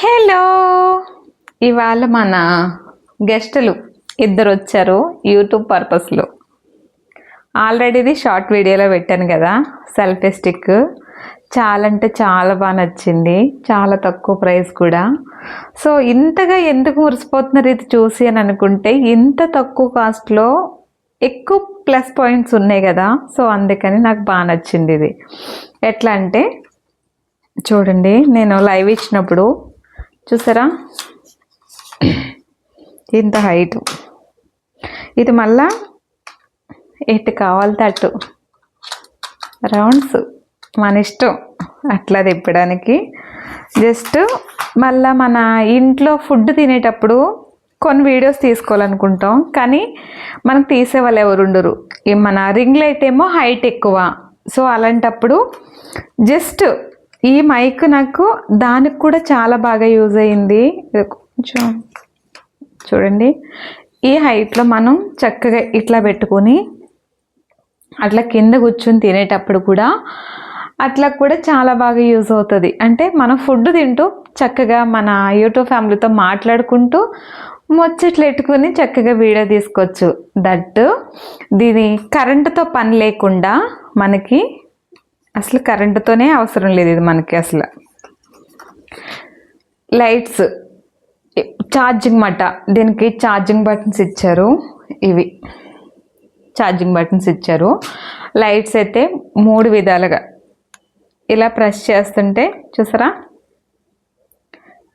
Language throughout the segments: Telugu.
హలో, ఇవాళ మన గెస్టులు ఇద్దరు వచ్చారు యూట్యూబ్ పర్పస్లో. ఆల్రెడీ ఇది షార్ట్ వీడియోలో పెట్టాను కదా, సెల్ఫీ స్టిక్. చాలా అంటే చాలా బాగా నచ్చింది, చాలా తక్కువ ప్రైస్ కూడా. సో ఇంతగా ఎందుకు మురిసిపోతున్నారు ఇది చూసి అని అనుకుంటే, ఇంత తక్కువ కాస్ట్లో ఎక్కువ ప్లస్ పాయింట్స్ ఉన్నాయి కదా, సో అందుకని నాకు బాగా నచ్చింది ఇది. ఎట్లా అంటే చూడండి, నేను లైవ్ ఇచ్చినప్పుడు చూసారా ఇంత హైటు, ఇది మళ్ళా ఎటు కావాలితే అటు రౌండ్స్ మన ఇష్టం అట్లా తిప్పడానికి. జస్ట్ మళ్ళీ మన ఇంట్లో ఫుడ్ తినేటప్పుడు కొన్ని వీడియోస్ తీసుకోవాలనుకుంటాం, కానీ మనకు తీసేవాళ్ళు ఎవరు ఉండరు. మన రింగ్ లైట్ ఏమో హైట్ ఎక్కువ, సో అలాంటప్పుడు జస్ట్ ఈ మైక్ నాకు దానికి కూడా చాలా బాగా యూజ్ అయింది. కొంచెం చూడండి, ఈ హైట్లో మనం చక్కగా ఇట్లా పెట్టుకొని అట్లా కింద కూర్చొని తినేటప్పుడు కూడా అట్లా కూడా చాలా బాగా యూజ్ అవుతుంది. అంటే మనం ఫుడ్ తింటూ చక్కగా మన యూట్యూబ్ ఫ్యామిలీతో మాట్లాడుకుంటూ ముచ్చట్లు పెట్టుకుని చక్కగా వీడియో తీసుకోవచ్చు. దట్ దీని కరెంటుతో పని లేకుండా, మనకి అసలు కరెంటుతోనే అవసరం లేదు ఇది మనకి. అసలు లైట్స్, ఛార్జింగ్ మాట, దీనికి ఛార్జింగ్ బటన్స్ ఇచ్చారు. ఇవి ఛార్జింగ్ బటన్స్ ఇచ్చారు. లైట్స్ అయితే 3 విధాలుగా ఇలా ప్రెస్ చేస్తుంటే చూసారా,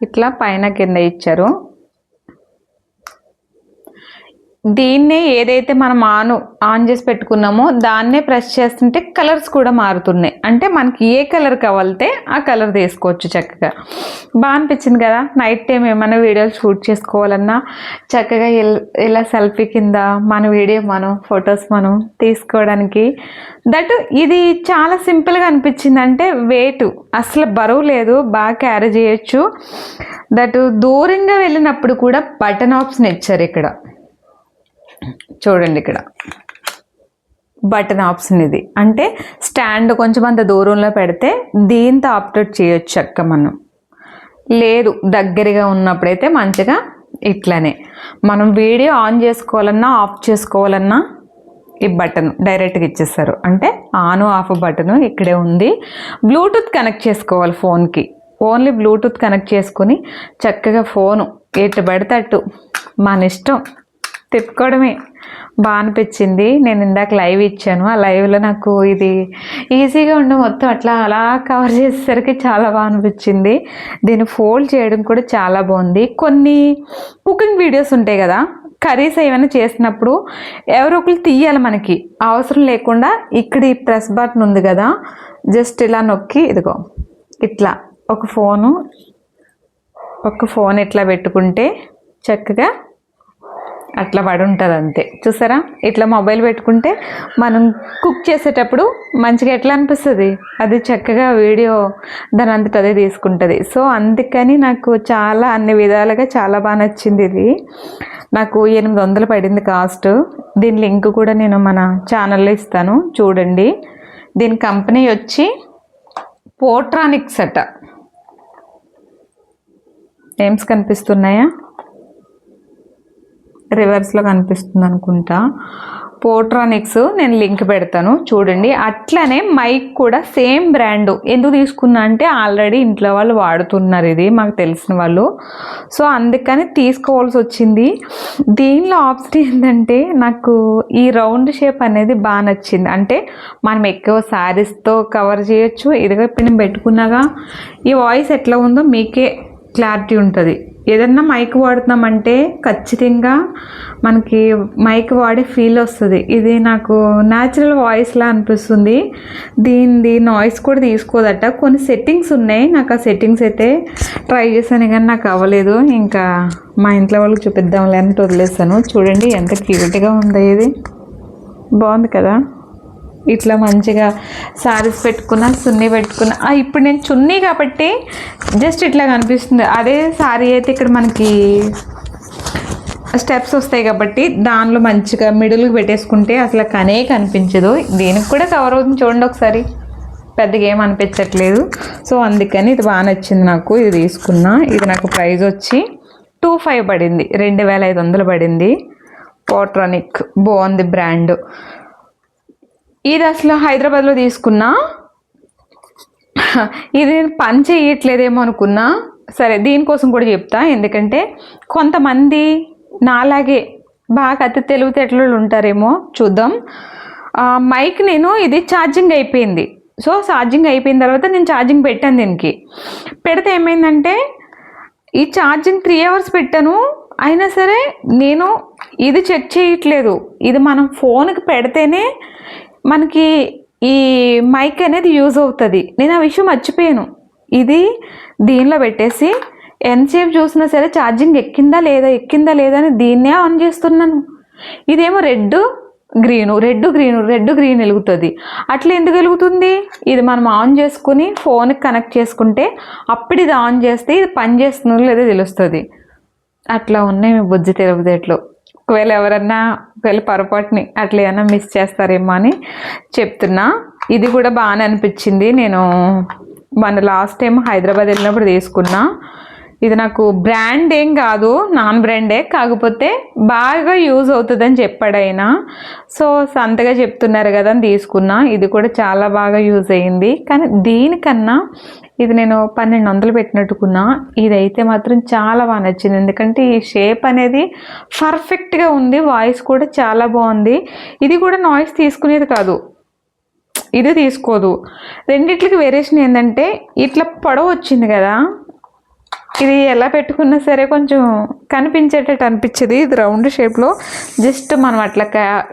ఇట్లా పైన కింద ఇచ్చారు. దీన్నే ఏదైతే మనం ఆన్ చేసి పెట్టుకున్నామో దాన్నే ప్రెస్ చేస్తుంటే కలర్స్ కూడా మారుతున్నాయి. అంటే మనకి ఏ కలర్ కావాలితే ఆ కలర్ తీసుకోవచ్చు చక్కగా. బాగా అనిపించింది కదా. నైట్ టైం ఏమైనా వీడియోలు షూట్ చేసుకోవాలన్నా చక్కగా ఇలా సెల్ఫీ కింద మన వీడియో మనం ఫొటోస్ మనం తీసుకోవడానికి. దట్ ఇది చాలా సింపుల్గా అనిపించింది. అంటే వెయిట్ అసలు బరువు లేదు, బాగా క్యారీ చేయొచ్చు. దట్ దూరంగా వెళ్ళినప్పుడు కూడా బటన్ ఆప్షన్ ఇచ్చారు ఇక్కడ. చూడండి, ఇక్కడ బటన్ ఆప్షన్ ఇది. అంటే స్టాండ్ కొంచెం అంత దూరంలో పెడితే దీంతో ఆపరేట్ చేయొచ్చు చక్క. మనం లేదు దగ్గరగా ఉన్నప్పుడైతే మంచిగా ఇట్లానే మనం వీడియో ఆన్ చేసుకోవాలన్నా ఆఫ్ చేసుకోవాలన్నా ఈ బటన్ డైరెక్ట్గా ఇచ్చేస్తారు. అంటే ఆన్ ఆఫ్ బటన్ ఇక్కడే ఉంది. బ్లూటూత్ కనెక్ట్ చేసుకోవాలి ఫోన్కి. ఓన్లీ బ్లూటూత్ కనెక్ట్ చేసుకుని చక్కగా ఫోను ఎటు పడితే అటు మన ఇష్టం తిప్పుకోవడమే. బాగా అనిపించింది. నేను ఇందాక లైవ్ ఇచ్చాను, ఆ లైవ్లో నాకు ఇది ఈజీగా ఉండి మొత్తం అట్లా అలా కవర్ చేసేసరికి చాలా బాగా అనిపించింది. దీన్ని ఫోల్డ్ చేయడం కూడా చాలా బాగుంది. కొన్ని కుకింగ్ వీడియోస్ ఉంటాయి కదా, కర్రీస్ ఏమైనా చేసినప్పుడు ఎవరో ఒకరు తీయాలి, మనకి అవసరం లేకుండా ఇక్కడ ఈ ప్రెస్ బటన్ ఉంది కదా, జస్ట్ ఇలా నొక్కి ఇదిగో ఇట్లా ఒక ఫోన్ ఇట్లా పెట్టుకుంటే చక్కగా అట్లా పడి ఉంటుంది అంతే. చూసారా, ఇట్లా మొబైల్ పెట్టుకుంటే మనం కుక్ చేసేటప్పుడు మంచిగా ఎట్లా అనిపిస్తుంది, అది చక్కగా వీడియో దాని అంతటా అదే తీసుకుంటుంది. సో అందుకని నాకు చాలా అన్ని విధాలుగా చాలా బాగా నచ్చింది. ఇది నాకు 800 పడింది కాస్ట్. దీని లింక్ కూడా నేను మన ఛానల్లో ఇస్తాను, చూడండి. దీని కంపెనీ వచ్చి పోట్రానిక్స్ అట. నేమ్స్ కనిపిస్తున్నాయా? రివర్స్లో కనిపిస్తుంది అనుకుంటా. పోట్రానిక్స్, నేను లింక్ పెడతాను చూడండి. అట్లనే మైక్ కూడా సేమ్ బ్రాండ్. ఎందుకు తీసుకున్నా అంటే ఆల్రెడీ ఇంట్లో వాళ్ళు వాడుతున్నారు ఇది, మాకు తెలిసిన వాళ్ళు. సో అందుకని తీసుకోవాల్సి వచ్చింది. దీనిలో ఆప్షన్ ఏంటంటే నాకు ఈ రౌండ్ షేప్ అనేది బాగా నచ్చింది. అంటే మనం ఎక్కువ శారీస్తో కవర్ చేయొచ్చు. ఇదిగో ఇప్పుడు నేను పెట్టుకున్నాగా, ఈ వాయిస్ ఎట్లా ఉందో మీకే క్లారిటీ ఉంటుంది. ఏదన్నా మైక్ వాడుతున్నామంటే ఖచ్చితంగా మనకి మైక్ వాడే ఫీల్ వస్తుంది. ఇది నాకు న్యాచురల్ వాయిస్లా అనిపిస్తుంది. దీని నాయిస్ కూడా తీసుకోదట. కొన్ని సెట్టింగ్స్ ఉన్నాయి, నాకు ఆ సెట్టింగ్స్ అయితే ట్రై చేశాను కానీ నాకు అవ్వలేదు. ఇంకా మా ఇంట్లో వాళ్ళకి చూపిద్దాంలే అని వదిలేసాను. చూడండి ఎంత క్యూట్గా ఉందో, ఇది బాగుంది కదా. ఇట్లా మంచిగా శారీస్ పెట్టుకున్నా, చున్నీ పెట్టుకున్నా. ఇప్పుడు నేను చున్నీ కాబట్టి జస్ట్ ఇట్లా కనిపిస్తుంది. అదే శారీ అయితే ఇక్కడ మనకి స్టెప్స్ వస్తాయి కాబట్టి దానిలో మంచిగా మిడిల్కి పెట్టేసుకుంటే అసలు కనే కనిపించదు. దీనికి కూడా కవర్ అవుతుంది చూడండి ఒకసారి. పెద్దగా ఏం అనిపించట్లేదు. సో అందుకని ఇది బాగా నచ్చింది నాకు. ఇది తీసుకున్నా. ఇది నాకు ప్రైస్ వచ్చి 25 పడింది, 2500 పడింది. పోట్రానిక్ బాగుంది బ్రాండ్. ఇది అసలు హైదరాబాద్లో తీసుకున్నా. ఇది నేను పని చేయట్లేదేమో అనుకున్నా. సరే దీనికోసం కూడా చెప్తా, ఎందుకంటే కొంతమంది నాలాగే బాగా అతి తెలివితేటలు ఉంటారేమో. చూద్దాం. మైక్ నేను ఇది ఛార్జింగ్ అయిపోయింది. సో ఛార్జింగ్ అయిపోయిన తర్వాత నేను ఛార్జింగ్ పెట్టాను. దీనికి పెడితే ఏమైందంటే ఈ ఛార్జింగ్ 3 hours పెట్టాను, అయినా సరే నేను ఇది చెక్ చేయట్లేదు. ఇది మనం ఫోన్కి పెడితేనే మనకి ఈ మైక్ అనేది యూజ్ అవుతుంది. నేను ఆ విషయం మర్చిపోయాను. ఇది దీనిలో పెట్టేసి ఎంతసేపు చూసినా సరే ఛార్జింగ్ ఎక్కిందా లేదా అని దీన్నే ఆన్ చేస్తున్నాను. ఇదేమో రెడ్ గ్రీన్ వెలుగుతుంది. అట్లా ఎందుకు వెలుగుతుంది? ఇది మనం ఆన్ చేసుకుని ఫోన్కి కనెక్ట్ చేసుకుంటే అప్పుడు ఇది ఆన్ చేస్తే ఇది పని చేస్తుందో లేదో తెలుస్తుంది. అట్లా ఉన్నాయి మీ బుజ్జి తెలివితేటలు. ఒకవేళ పొరపాటుని అట్లా ఏమైనా మిస్ చేస్తారేమో అని చెప్తున్నా. ఇది కూడా బాగానే అనిపించింది. నేను మన లాస్ట్ టైం హైదరాబాద్ వెళ్ళినప్పుడు తీసుకున్నా. ఇది నాకు బ్రాండ్ ఏం కాదు, నాన్ బ్రాండే, కాకపోతే బాగా యూజ్ అవుతుందని చెప్పాడైనా. సో అంతగా చెప్తున్నారు కదా అని తీసుకున్నా. ఇది కూడా చాలా బాగా యూజ్ అయ్యింది. కానీ దీనికన్నా ఇది నేను 1200 పెట్టినట్టుకున్నా. ఇదైతే మాత్రం చాలా బాగా నచ్చింది, ఎందుకంటే ఈ షేప్ అనేది పర్ఫెక్ట్గా ఉంది. వాయిస్ కూడా చాలా బాగుంది. ఇది కూడా నాయిస్ తీసుకునేది కాదు, ఇది తీసుకోదు. రెండిట్లకి వేరియేషన్ ఏంటంటే ఇట్లా పొడవు వచ్చింది కదా, ఇది ఎలా పెట్టుకున్నా సరే కొంచెం కనిపించేటట్టు అనిపించేది. ఇది రౌండ్ షేప్లో జస్ట్ మనం అట్లా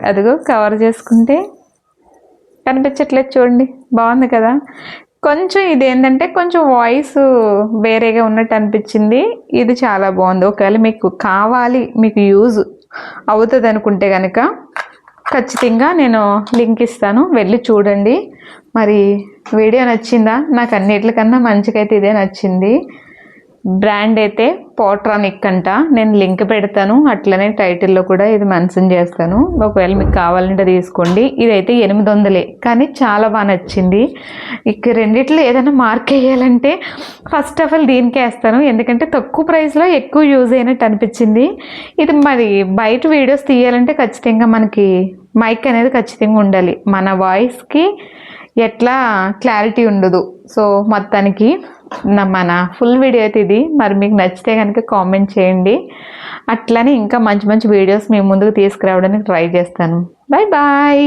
అదిగో కవర్ చేసుకుంటే కనిపించట్లేదు. చూడండి, బాగుంది కదా. కొంచెం ఇది ఏంటంటే కొంచెం వాయిస్ వేరేగా ఉన్నట్టు అనిపించింది. ఇది చాలా బాగుంది. ఒకవేళ మీకు కావాలి, మీకు యూజ్ అవుతుంది అనుకుంటే కనుక ఖచ్చితంగా నేను లింక్ ఇస్తాను, వెళ్ళి చూడండి. మరి వీడియో నచ్చిందా? నాకు అన్నిటికన్నా మంచిగా అయితే ఇదే నచ్చింది. బ్రాండ్ అయితే పోట్రానిక్ అంట. నేను లింక్ పెడతాను, అట్లనే టైటిల్లో కూడా ఇది మెన్షన్ చేస్తాను. ఒకవేళ మీకు కావాలంటే తీసుకోండి. ఇదైతే 800, కానీ చాలా బాగా నచ్చింది. ఇక రెండిట్లో ఏదైనా మార్క్ వేయాలంటే ఫస్ట్ ఆఫ్ ఆల్ దీనికే వేస్తాను, ఎందుకంటే తక్కువ ప్రైస్లో ఎక్కువ యూజ్ అయినట్టు అనిపించింది. ఇది మరి బయట వీడియోస్ తీయాలంటే ఖచ్చితంగా మనకి మైక్ అనేది ఖచ్చితంగా ఉండాలి. మన వాయిస్కి ఎట్లా క్లారిటీ ఉండదు. సో మొత్తానికి మన ఫుల్ వీడియో అయితే ఇది. మరి మీకు నచ్చితే కనుక కామెంట్ చేయండి. అట్లనే ఇంకా మంచి మంచి వీడియోస్ మీ ముందుకు తీసుకురావడానికి ట్రై చేస్తాను. Bye bye.